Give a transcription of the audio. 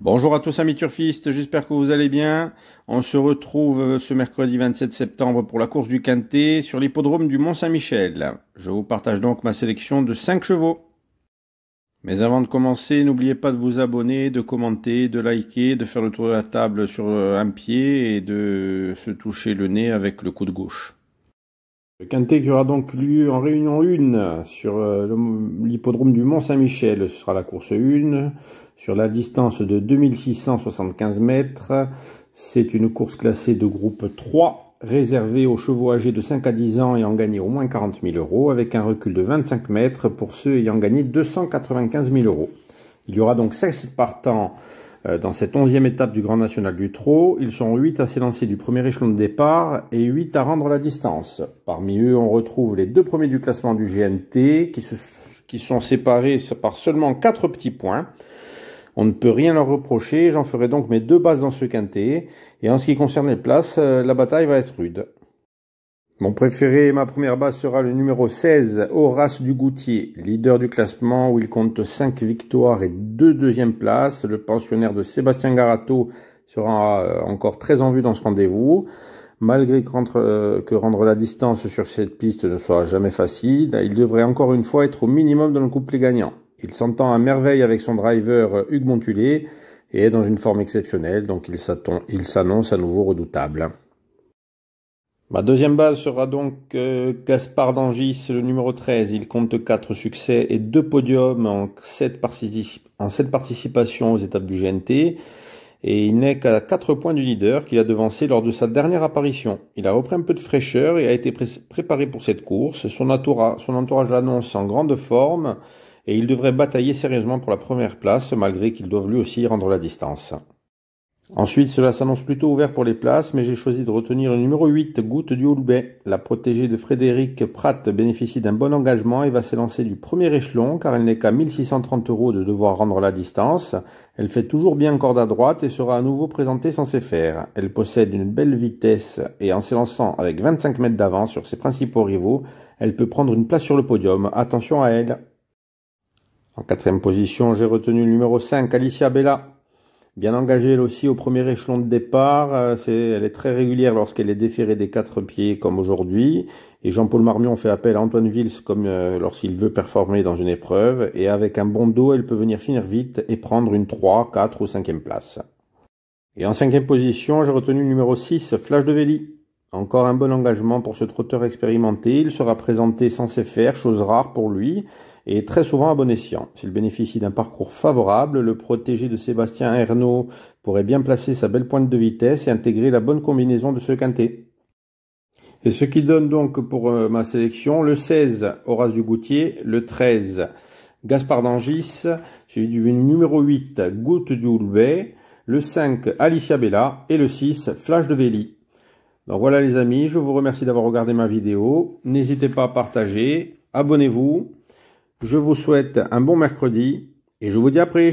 Bonjour à tous amis turfistes, j'espère que vous allez bien. On se retrouve ce mercredi 27 septembre pour la course du Quintet sur l'hippodrome du Mont-Saint-Michel. Je vous partage donc ma sélection de 5 chevaux. Mais avant de commencer, n'oubliez pas de vous abonner, de commenter, de liker, de faire le tour de la table sur un pied et de se toucher le nez avec le coude gauche. Le Quintet qui aura donc lieu en réunion 1 sur l'hippodrome du Mont-Saint-Michel. Ce sera la course 1 sur la distance de 2675 mètres. C'est une course classée de groupe 3, réservée aux chevaux âgés de 5 à 10 ans ayant gagné au moins 40 000 €, avec un recul de 25 mètres pour ceux ayant gagné 295 000 €. Il y aura donc 16 partants dans cette 11e étape du Grand National du Trot. Ils sont 8 à s'élancer du premier échelon de départ et 8 à rendre la distance. Parmi eux, on retrouve les deux premiers du classement du GNT qui sont séparés par seulement 4 petits points. On ne peut rien leur reprocher, j'en ferai donc mes deux bases dans ce quintet. Et en ce qui concerne les places, la bataille va être rude. Mon préféré, ma première base sera le numéro 16, Horace du Goutier, leader du classement où il compte 5 victoires et 2 deuxièmes places. Le pensionnaire de Sébastien Garato sera encore très en vue dans ce rendez-vous. Malgré que rendre la distance sur cette piste ne soit jamais facile, il devrait encore une fois être au minimum dans le couplet gagnant. Il s'entend à merveille avec son driver Hugues Montulé et est dans une forme exceptionnelle, donc il s'annonce à nouveau redoutable. Ma deuxième base sera donc Gaspard d'Angis, le numéro 13. Il compte 4 succès et 2 podiums en 7 participations aux étapes du GNT. Et il n'est qu'à 4 points du leader qu'il a devancé lors de sa dernière apparition. Il a repris un peu de fraîcheur et a été préparé pour cette course. Son entourage l'annonce en grande forme et il devrait batailler sérieusement pour la première place malgré qu'il doive lui aussi rendre la distance. Ensuite, cela s'annonce plutôt ouvert pour les places, mais j'ai choisi de retenir le numéro 8, Goutte du Houlbet. La protégée de Frédéric Pratt bénéficie d'un bon engagement et va s'élancer du premier échelon, car elle n'est qu'à 1630 € de devoir rendre la distance. Elle fait toujours bien corde à droite et sera à nouveau présentée sans s'effaire. Elle possède une belle vitesse et en s'élançant avec 25 mètres d'avance sur ses principaux rivaux, elle peut prendre une place sur le podium. Attention à elle. En 4e position, j'ai retenu le numéro 5, Alicia Bella. Bien engagée elle aussi au premier échelon de départ, elle est très régulière lorsqu'elle est déférée des 4 pieds comme aujourd'hui. Et Jean-Paul Marmion fait appel à Antoine Vils comme lorsqu'il veut performer dans une épreuve. Et avec un bon dos, elle peut venir finir vite et prendre une 3, 4 ou 5e place. Et en 5e position, j'ai retenu le numéro 6, Flash de Vély. Encore un bon engagement pour ce trotteur expérimenté. Il sera présenté sans s'effaire, chose rare pour lui, et très souvent à bon escient. S'il bénéficie d'un parcours favorable, le protégé de Sébastien Ernaud pourrait bien placer sa belle pointe de vitesse et intégrer la bonne combinaison de ce quintet. Et ce qui donne donc pour ma sélection le 16, Horace du Goutier, le 13, Gaspard d'Angis, celui du numéro 8, Goutte du Houlbet, le 5, Alicia Bella et le 6, Flash de Vély. Donc voilà les amis, je vous remercie d'avoir regardé ma vidéo. N'hésitez pas à partager, abonnez-vous. Je vous souhaite un bon mercredi et je vous dis à après.